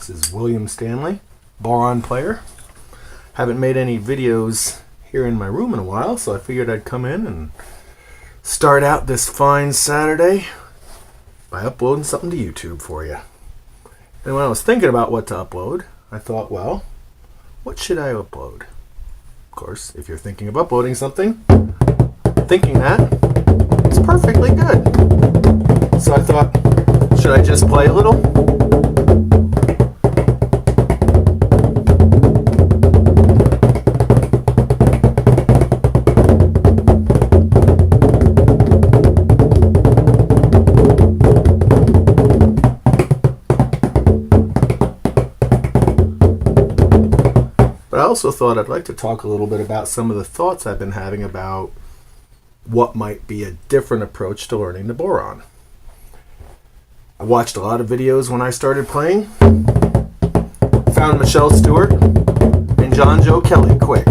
This is William Stanley, Bodhran player. Haven't made any videos here in my room in a while, so I figured I'd come in and start out this fine Saturday by uploading something to YouTube for you. And when I was thinking about what to upload, I thought, well, what should I upload? Of course, if you're thinking of uploading something, thinking that is perfectly good. So I thought, should I just play a little? But I also thought I'd like to talk a little bit about some of the thoughts I've been having about what might be a different approach to learning the Bodhran. I watched a lot of videos when I started playing. Found Michelle Stewart and John Joe Kelly quick.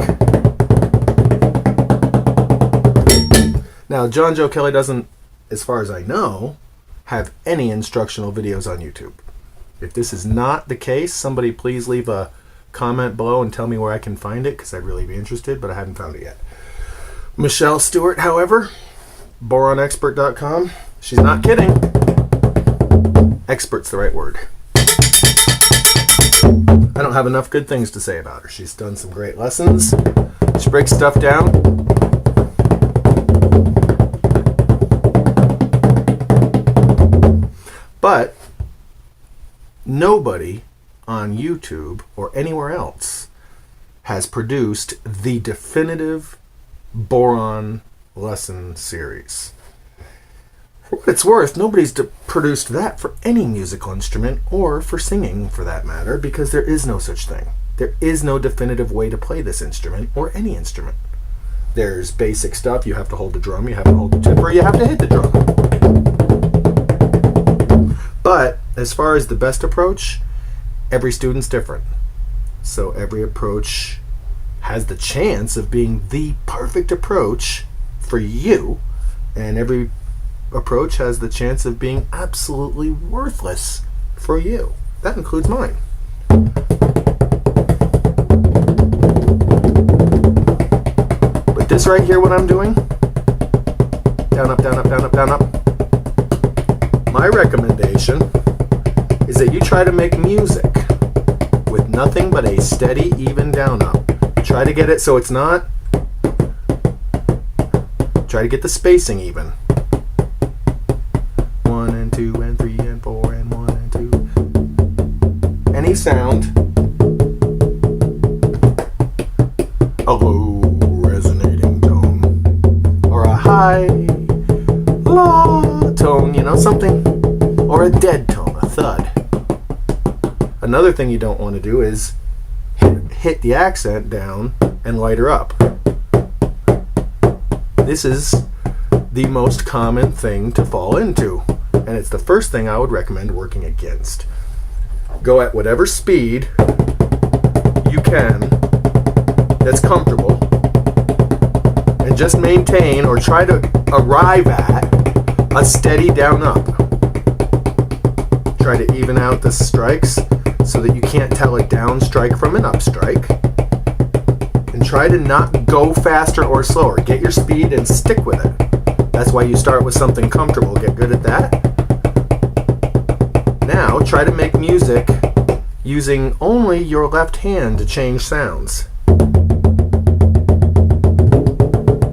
Now, John Joe Kelly doesn't, as far as I know, have any instructional videos on YouTube. If this is not the case, somebody please leave a comment below and tell me where I can find it, because I'd really be interested, but I haven't found it yet. Michelle Stewart, however, BodhranExpert.com, she's not kidding. Expert's the right word. I don't have enough good things to say about her. She's done some great lessons. She breaks stuff down. But nobody on YouTube or anywhere else has produced the definitive Bodhran lesson series. For what it's worth, nobody's produced that for any musical instrument, or for singing for that matter, because there is no such thing. There is no definitive way to play this instrument, or any instrument. There's basic stuff. You have to hold the drum, you have to hold the tip, or you have to hit the drum. But as far as the best approach, every student's different. So every approach has the chance of being the perfect approach for you, and every approach has the chance of being absolutely worthless for you. That includes mine. But this right here, what I'm doing, down, up, down, up, down, up, down, up. My recommendation is that you try to make music with nothing but a steady, even down, up. Try to get it so it's not, try to get the spacing even. 1 and 2 and 3 and 4 and 1 and 2. Any sound, a low resonating tone, or a high la tone, you know, something, or a dead tone, a thud. Another thing you don't want to do is hit the accent down and light her up. This is the most common thing to fall into, and it's the first thing I would recommend working against. Go at whatever speed you can that's comfortable, and just maintain or try to arrive at a steady down up. Try to even out the strikes so that you can't tell a down strike from an up strike. And try to not go faster or slower. Get your speed and stick with it. That's why you start with something comfortable. Get good at that. Now try to make music using only your left hand to change sounds.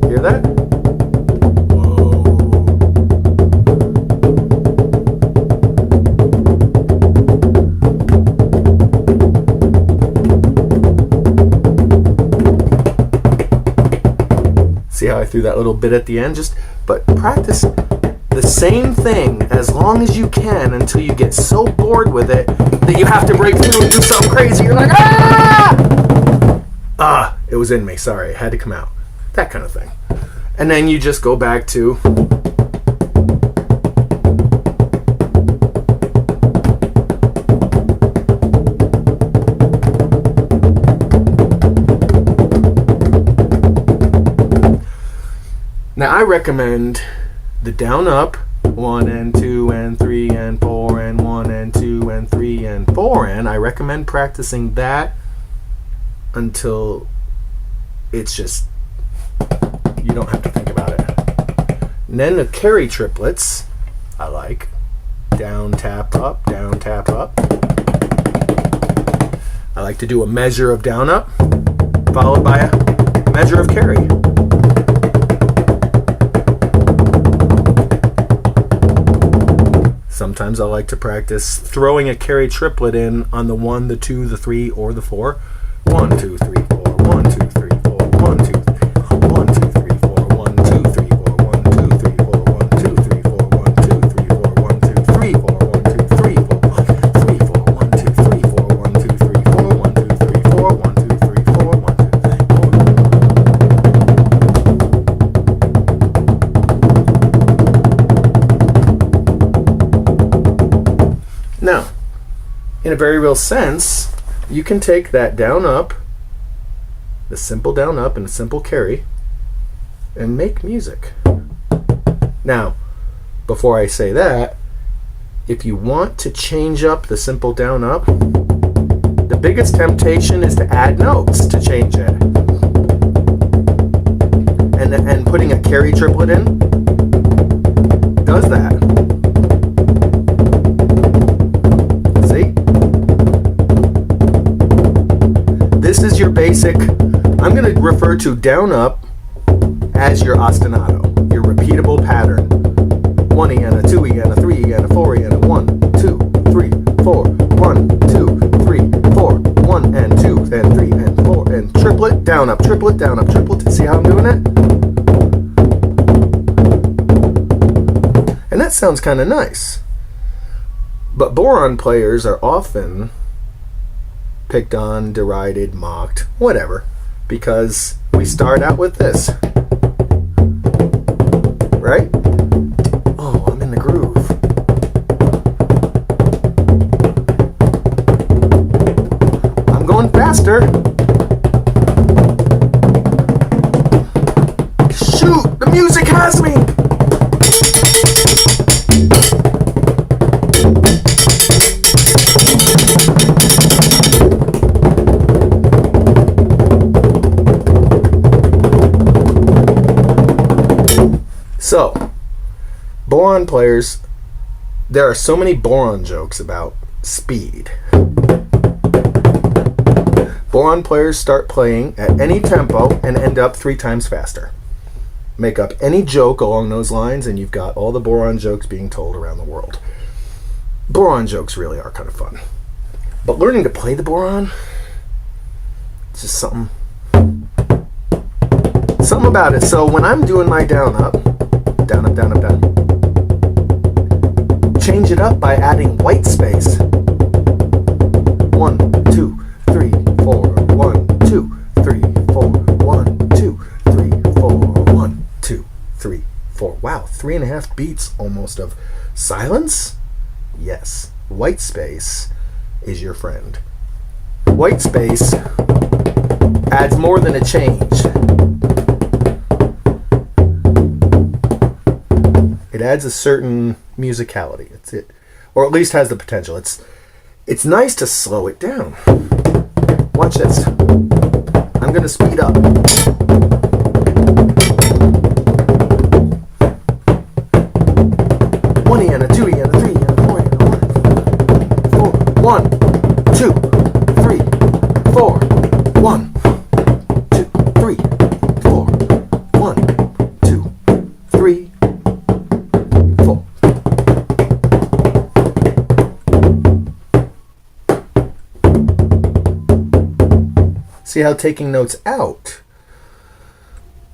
Hear that? See how I threw that little bit at the end? But practice the same thing as long as you can until you get so bored with it that you have to break through and do something crazy. You're like, ah! It was in me. Sorry, it had to come out. That kind of thing. And then you just go back to now I recommend the down up 1 and 2 and 3 and 4 and 1 and 2 and 3 and 4 in. I recommend practicing that until it's just, you don't have to think about it. And then the carry triplets, I like. Down, tap, up, down, tap, up. I like to do a measure of down, up, followed by a measure of carry. Sometimes I like to practice throwing a carry triplet in on the 1, the 2, the 3, or the 4. 1, 2, 3, 4. 1, 2, 3, 4. 1, 2, 3, 1, 2, 3, 4. 1, 2, 3, 4. 1, 2, 3, 4. 1, 2, 3, 4. 1, 2, 3, 4. 1, 2, 3, 4. 1, 2, 3, 4. 3, 4. 1, 2, 3, 4. 1, 2, 3, 4. 1, 2, 3, 4. 1, 2, 3, 4. 1, 2, 3, 4. Now, in a very real sense, you can take that down up, the simple down up and a simple carry, and make music. Now, before I say that, if you want to change up the simple down up, the biggest temptation is to add notes to change it. And putting a carry triplet in does that. This is your basic, I'm going to refer to down up as your ostinato, your repeatable pattern. 1 E and a 2 E and a 3 E and a 4 E and a 1, 2, 3, 4, 1, 2, 3, 4, 1 and 2 and 3 and 4 and triplet, down up, triplet, down up, triplet. See how I'm doing it? And that sounds kind of nice. But Bodhran players are often picked on, derided, mocked, whatever, because we start out with this, right? Oh, I'm in the groove. I'm going faster. Shoot, the music has me. So, Bodhran players, there are so many Bodhran jokes about speed. Bodhran players start playing at any tempo and end up 3 times faster. Make up any joke along those lines and you've got all the Bodhran jokes being told around the world. Bodhran jokes really are kind of fun. But learning to play the Bodhran, it's just something about it. So when I'm doing my down up, down up, down up, down, change it up by adding white space. 1, 2, 3, 4, 1, 2, 3, 4, 1, 2, 3, 4, 1, 2, 3, 4. Wow, 3.5 beats almost of silence? Yes, white space is your friend. White space adds more than a change. It adds a certain musicality. It's it, or at least has the potential. It's nice to slow it down. Watch this. I'm gonna speed up. 1 E and a 2 E and a 3 E and a 4 E and a 4. 1, 2, 3, 4. 1, 2, 3, 4. 1, 2, 3. See how taking notes out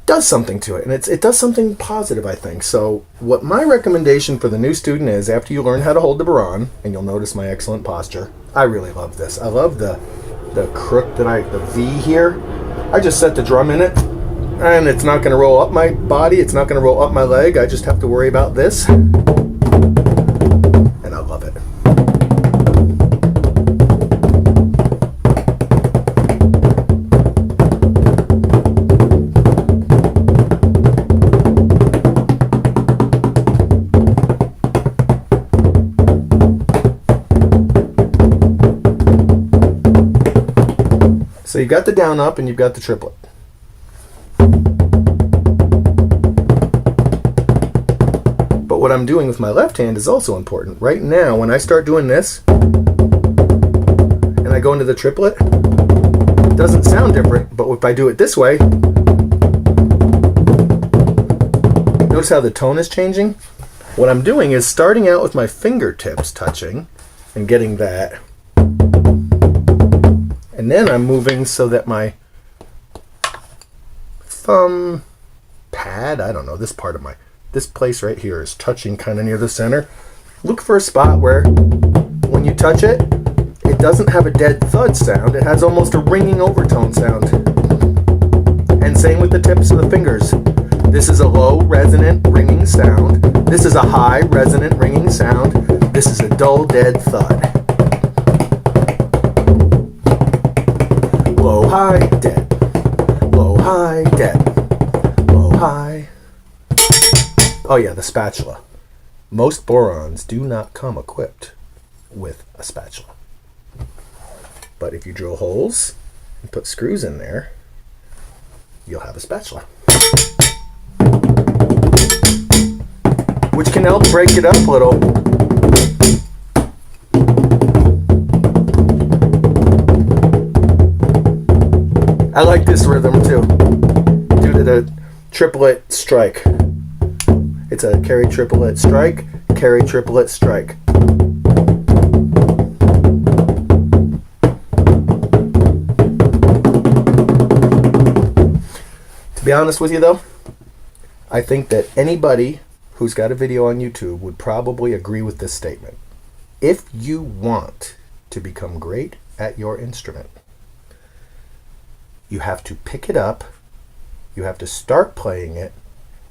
does something to it, and it does something positive, I think. So what my recommendation for the new student is, after you learn how to hold the Bodhran, and you'll notice my excellent posture, I really love this. I love the crook the V here. I just set the drum in it, and it's not going to roll up my body, it's not going to roll up my leg. I just have to worry about this, and I love it. you've got the down up and you've got the triplet. But what I'm doing with my left hand is also important. Right now, when I start doing this and I go into the triplet, it doesn't sound different, but if I do it this way, notice how the tone is changing? What I'm doing is starting out with my fingertips touching and getting that. And then I'm moving so that my thumb pad, I don't know, this place right here is touching kind of near the center. Look for a spot where when you touch it, it doesn't have a dead thud sound. It has almost a ringing overtone sound. And same with the tips of the fingers. This is a low resonant ringing sound. This is a high resonant ringing sound. This is a dull dead thud. Low, high, dead. Low, high, dead. Low, high. Oh yeah, the spatula. Most Bodhrans do not come equipped with a spatula. But if you drill holes and put screws in there, you'll have a spatula. Which can help break it up a little. I like this rhythm too, due to the triplet strike. It's a carry triplet strike, carry triplet strike. To be honest with you though, I think that anybody who's got a video on YouTube would probably agree with this statement. If you want to become great at your instrument, you have to pick it up, you have to start playing it,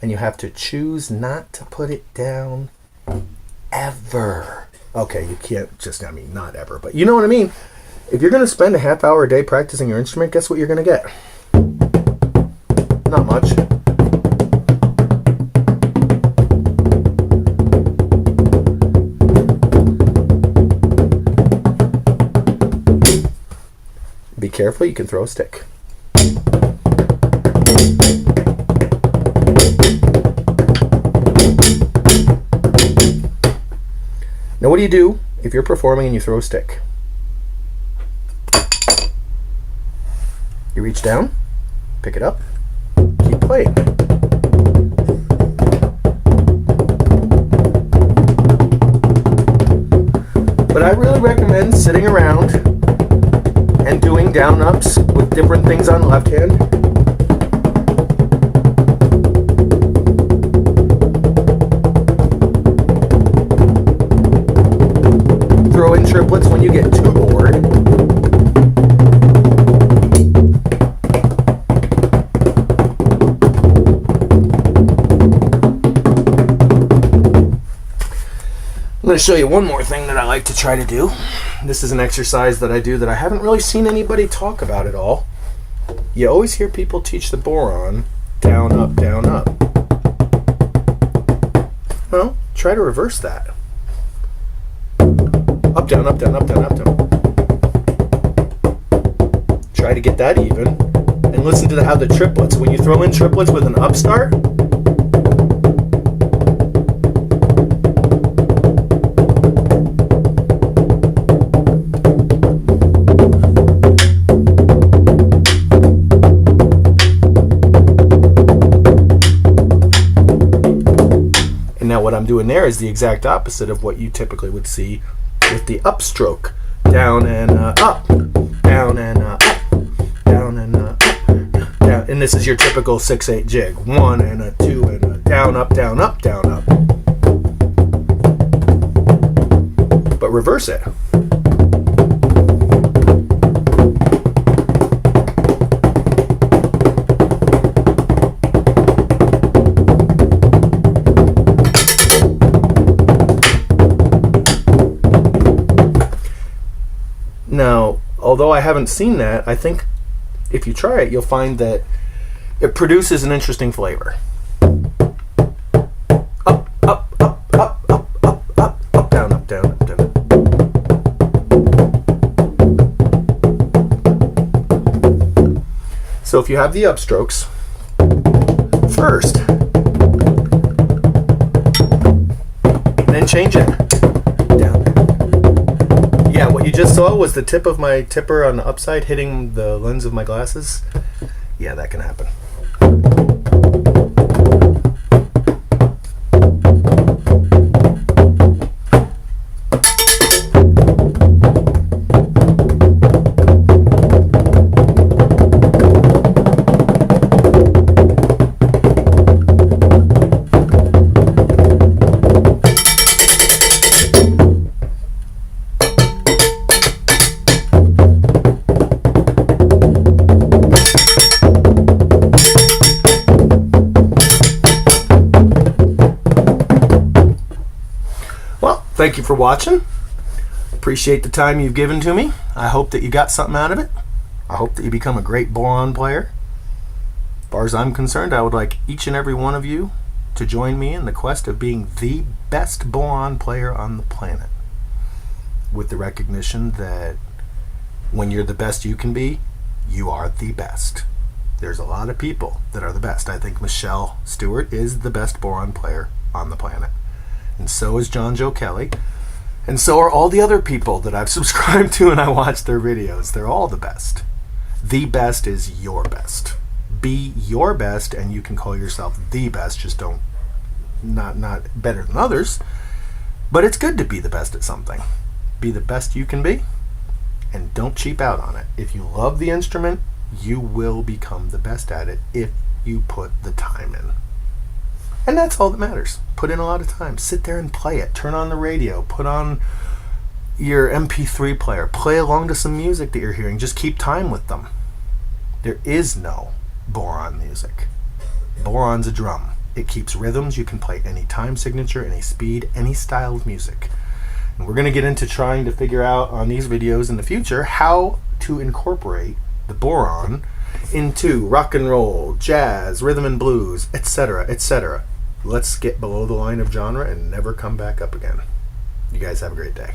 and you have to choose not to put it down ever. Okay, you can't just, not ever, but you know what I mean. If you're going to spend a half hour a day practicing your instrument, guess what you're going to get? Not much. Be careful, you can throw a stick. Now what do you do if you're performing and you throw a stick? You reach down, pick it up, keep playing. But I really recommend sitting around and doing down ups with different things on the left hand. Throw in triplets when you get too bored. I'm going to show you one more thing that I like to try to do. This is an exercise that I do that I haven't really seen anybody talk about at all. You always hear people teach the Bodhran down, up, down, up. Well, try to reverse that. Up, down, up, down, up, down, up, down. Try to get that even. And listen to how the triplets, when you throw in triplets with an upstart, now what I'm doing there is the exact opposite of what you typically would see with the upstroke. Down and up, down and up, down and up, down. And this is your typical 6/8 jig. 1 and a 2 and a down, up, down, up, down, up. But reverse it. Now, although I haven't seen that, I think if you try it, you'll find that it produces an interesting flavor. Up, up, up, up, up, up, up, up, down, up, down, up, down. So if you have the upstrokes, first, then change it down. Yeah, what you just saw was the tip of my tipper on the upside hitting the lens of my glasses. Yeah, that can happen. Thank you for watching. Appreciate the time you've given to me. I hope that you got something out of it. I hope that you become a great Bodhran player. As far as I'm concerned, I would like each and every one of you to join me in the quest of being the best Bodhran player on the planet, with the recognition that when you're the best you can be, you are the best. There's a lot of people that are the best. I think Michelle Stewart is the best Bodhran player on the planet. And so is John Joe Kelly. And so are all the other people that I've subscribed to and I watch their videos. They're all the best. The best is your best. Be your best and you can call yourself the best. Just don't, not better than others. But it's good to be the best at something. Be the best you can be and don't cheap out on it. If you love the instrument, you will become the best at it if you put the time in. And that's all that matters. Put in a lot of time. Sit there and play it. Turn on the radio. Put on your MP3 player. Play along to some music that you're hearing. Just keep time with them. There is no Bodhran music. Bodhran's a drum. It keeps rhythms. You can play any time signature, any speed, any style of music. And we're going to get into trying to figure out on these videos in the future how to incorporate the Bodhran into rock and roll, jazz, rhythm and blues, etc., etc. Let's get below the line of genre and never come back up again. You guys have a great day.